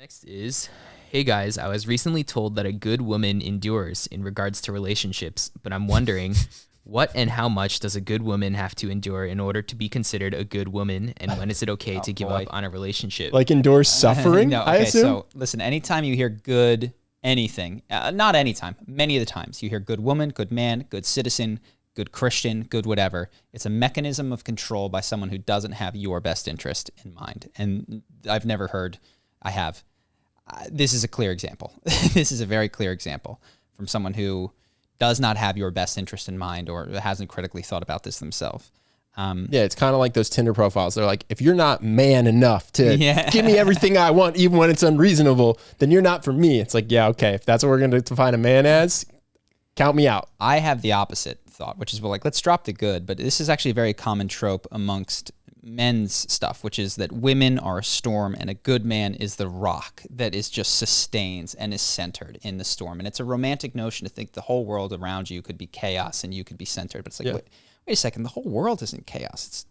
Next is, hey guys, I was recently told that a good woman endures in regards to relationships, but I'm wondering what and how much does a good woman have to endure in order to be considered a good woman, and when is it okay to give up on a relationship? Like endure suffering, No, I okay, assume? so listen, anytime you hear good anything, not anytime, many of the times you hear good woman, good man, good citizen, good Christian, good whatever. It's a mechanism of control by someone who doesn't have your best interest in mind. And I've never heard, I have. This is a clear example. This is a very clear example from someone who does not have your best interest in mind or hasn't critically thought about this themselves. Yeah, it's kind of like those Tinder profiles. They're like, if you're not man enough to give me everything I want, even when it's unreasonable, then you're not for me. It's like, yeah, okay, if that's what we're going to define a man as, count me out. I have the opposite thought, which is, well, like, let's drop the good. But this is actually a very common trope amongst men's stuff, which is that women are a storm and a good man is the rock that is just sustains and is centered in the storm. And it's a romantic notion to think the whole world around you could be chaos and you could be centered. But it's like, wait a second, the whole world isn't chaos. It's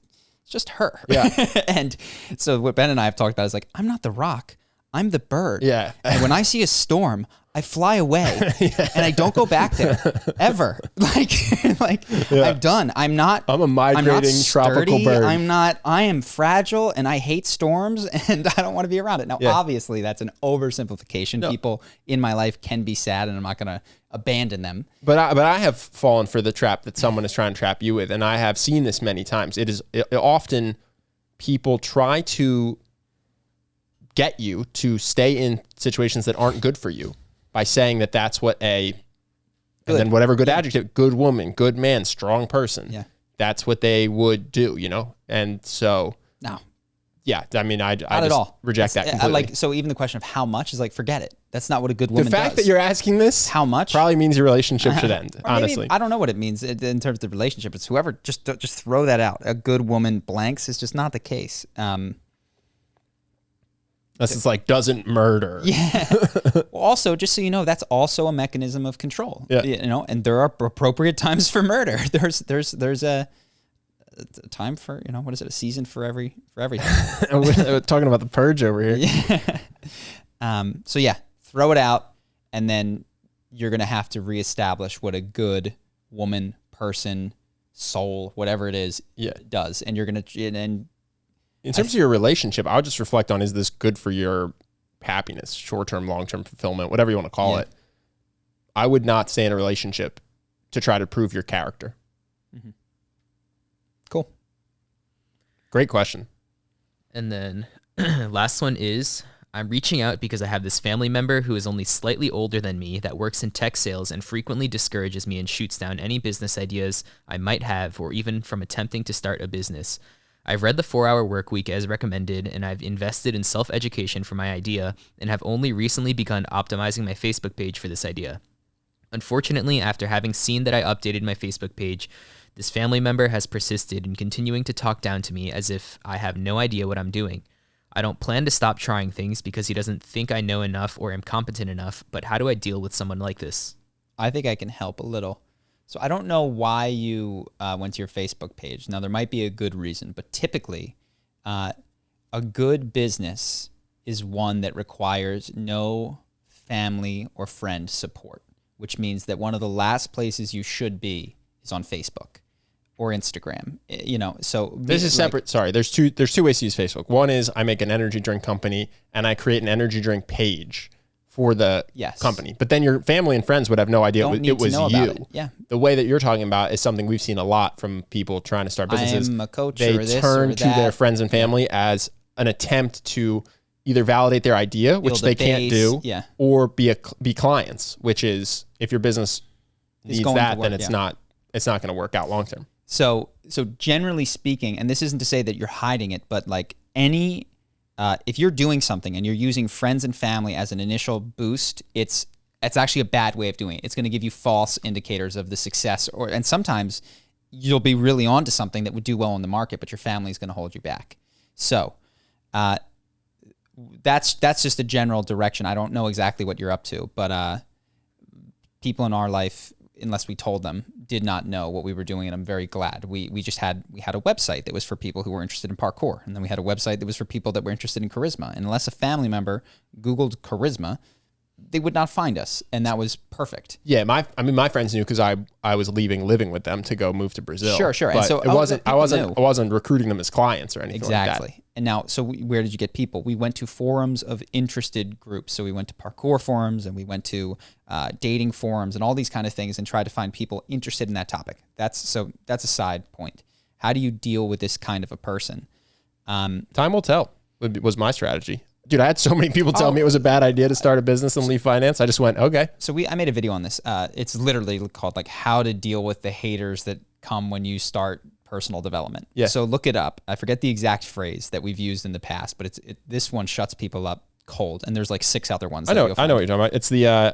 just her. Yeah. And so what Ben and I have talked about is like, I'm not the rock. I'm the bird. Yeah. And when I see a storm, I fly away and I don't go back there ever. I'm done. I'm a migrating tropical bird. I am fragile and I hate storms and I don't want to be around it. Now, obviously that's an oversimplification. No. People in my life can be sad and I'm not going to abandon them. But I have fallen for the trap that someone is trying to trap you with. And I have seen this many times. It often people try to get you to stay in situations that aren't good for you by saying that that's what and then whatever good adjective, good woman, good man, strong person, that's what they would do, you know? And so, no. Yeah, I mean, I just all. Reject that completely. So even the question of how much is like, forget it. That's not what a good woman does. The fact that you're asking this, how much, probably means your relationship should end, honestly. I don't know what it means in terms of the relationship. It's whoever, just throw that out. A good woman blanks is just not the case. Unless it's like doesn't murder. Yeah. Also, just so you know, that's also a mechanism of control. Yeah. You know, and there are appropriate times for murder. There's a time for, you know, what is it? A season for everything. We're talking about the purge over here. Yeah. So yeah, throw it out, and then you're gonna have to reestablish what a good woman, person, soul, whatever it is, does, and you're gonna In terms of your relationship, I would just reflect on, is this good for your happiness, short-term, long-term fulfillment, whatever you want to call it. I would not stay in a relationship to try to prove your character. Mm-hmm. Cool. Great question. And then last one is, I'm reaching out because I have this family member who is only slightly older than me that works in tech sales and frequently discourages me and shoots down any business ideas I might have or even from attempting to start a business. I've read the 4-Hour Workweek as recommended, and I've invested in self-education for my idea and have only recently begun optimizing my Facebook page for this idea. Unfortunately, after having seen that I updated my Facebook page, this family member has persisted in continuing to talk down to me as if I have no idea what I'm doing. I don't plan to stop trying things because he doesn't think I know enough or am competent enough, but how do I deal with someone like this? I think I can help a little. So I don't know why you went to your Facebook page. Now, there might be a good reason, but typically a good business is one that requires no family or friend support, which means that one of the last places you should be is on Facebook or Instagram. You know, so this is separate. Sorry, there's two ways to use Facebook. One is I make an energy drink company and I create an energy drink page for the company. But then your family and friends would have no idea it was you. Yeah. The way that you're talking about is something we've seen a lot from people trying to start businesses. I'm a coach they or this turn or to that. their friends and family as an attempt to either validate their idea, which they can't do, or be clients, which is, if your business needs that, then it's not going to work out long term. So generally speaking, and this isn't to say that you're hiding it, but like if you're doing something and you're using friends and family as an initial boost, it's actually a bad way of doing it. It's going to give you false indicators of the success, and sometimes you'll be really onto something that would do well in the market, but your family is going to hold you back. So that's just a general direction. I don't know exactly what you're up to, but people in our life, unless we told them, did not know what we were doing, and I'm very glad. We had a website that was for people who were interested in parkour, and then we had a website that was for people that were interested in charisma. And unless a family member Googled charisma, they would not find us, and that was perfect. Yeah, my friends knew because I was living with them to go move to Brazil. Sure. But And so I wasn't recruiting them as clients or anything exactly. like that. And now, so where did you get people? We went to forums of interested groups. So we went to parkour forums, and we went to dating forums, and all these kind of things, and tried to find people interested in that topic. That's a side point. How do you deal with this kind of a person? Time will tell. Was my strategy. Dude, I had so many people tell me it was a bad idea to start a business and leave finance. I just went, okay. So I made a video on this. It's literally called like how to deal with the haters that come when you start personal development. Yeah. So look it up. I forget the exact phrase that we've used in the past, but this one shuts people up cold. And there's like 6 other ones. I know what you're talking about.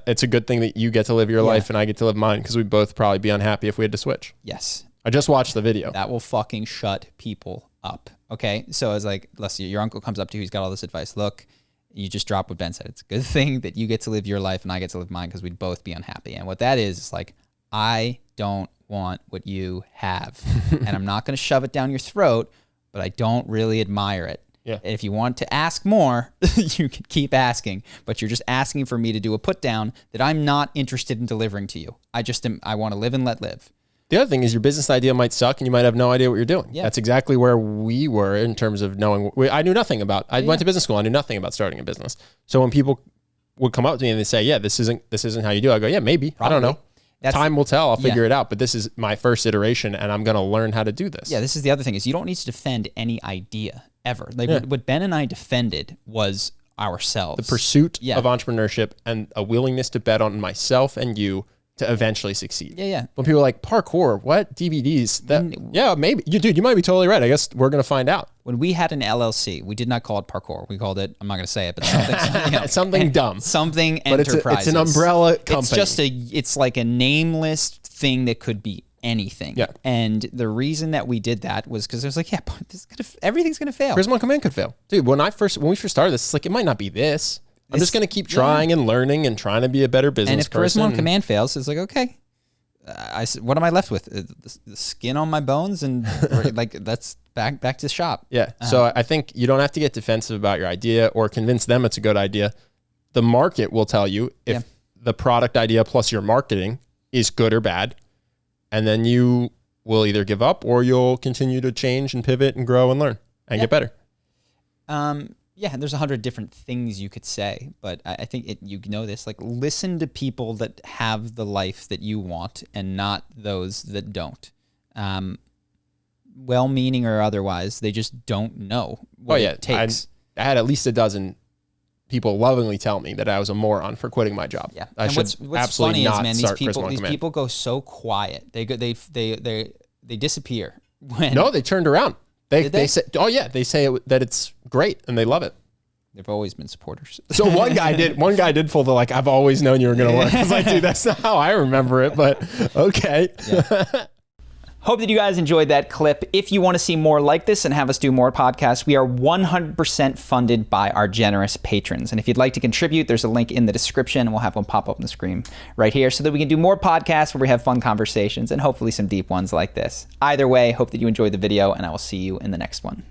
It's a good thing that you get to live your life and I get to live mine, because we'd both probably be unhappy if we had to switch. Yes. I just watched the video. That will fucking shut people up. Okay. So I was like, let's see, your uncle comes up to you. He's got all this advice. Look, you just drop what Ben said. It's a good thing that you get to live your life and I get to live mine, because we'd both be unhappy. And what that is like, I don't want what you have. And I'm not going to shove it down your throat, but I don't really admire it. Yeah. And if you want to ask more, you can keep asking, but you're just asking for me to do a put down that I'm not interested in delivering to you. I want to live and let live. The other thing is your business idea might suck and you might have no idea what you're doing. Yeah. That's exactly where we were in terms of knowing. I knew nothing about. I went to business school. I knew nothing about starting a business. So when people would come up to me and they say, "Yeah, this isn't how you do," I go, "Yeah, maybe. Probably. I don't know. Time will tell. I'll figure it out. But this is my first iteration, and I'm going to learn how to do this." Yeah, this is the other thing is you don't need to defend any idea ever. Like what Ben and I defended was ourselves. The pursuit of entrepreneurship and a willingness to bet on myself and you to eventually succeed. Yeah. When people are like, parkour, what? DVDs? Yeah, maybe. You might be totally right. I guess we're going to find out. When we had an LLC, we did not call it parkour. We called it, I'm not going to say it, but something, something dumb. Something but enterprises. It's an umbrella company. It's like a nameless thing that could be anything. Yeah. And the reason that we did that was because it was like, everything's going to fail. Charisma on Command could fail. Dude, when we first started this, it's like, it might not be this. I'm just going to keep trying and learning and trying to be a better business person. And if Charisma on Command fails, it's like, okay, what am I left with? The skin on my bones, and like that's back to the shop. Yeah. So I think you don't have to get defensive about your idea or convince them it's a good idea. The market will tell you if the product idea plus your marketing is good or bad, and then you will either give up or you'll continue to change and pivot and grow and learn and get better. Yeah, there's 100 different things you could say, but I think you know this, like listen to people that have the life that you want and not those that don't. Well-meaning or otherwise, they just don't know what it takes. I had at least a dozen people lovingly tell me that I was a moron for quitting my job. Yeah, I should what's funny is, man, these people people go so quiet. They disappear when. No, they turned around. They say, oh yeah, they say that it's great and they love it. They've always been supporters. So one guy did pull the like, I've always known you were going to work. I was like, dude, that's not how I remember it, but okay. Yeah. Hope that you guys enjoyed that clip. If you want to see more like this and have us do more podcasts, we are 100% funded by our generous patrons. And if you'd like to contribute, there's a link in the description, and we'll have one pop up on the screen right here so that we can do more podcasts where we have fun conversations and hopefully some deep ones like this. Either way, hope that you enjoyed the video, and I will see you in the next one.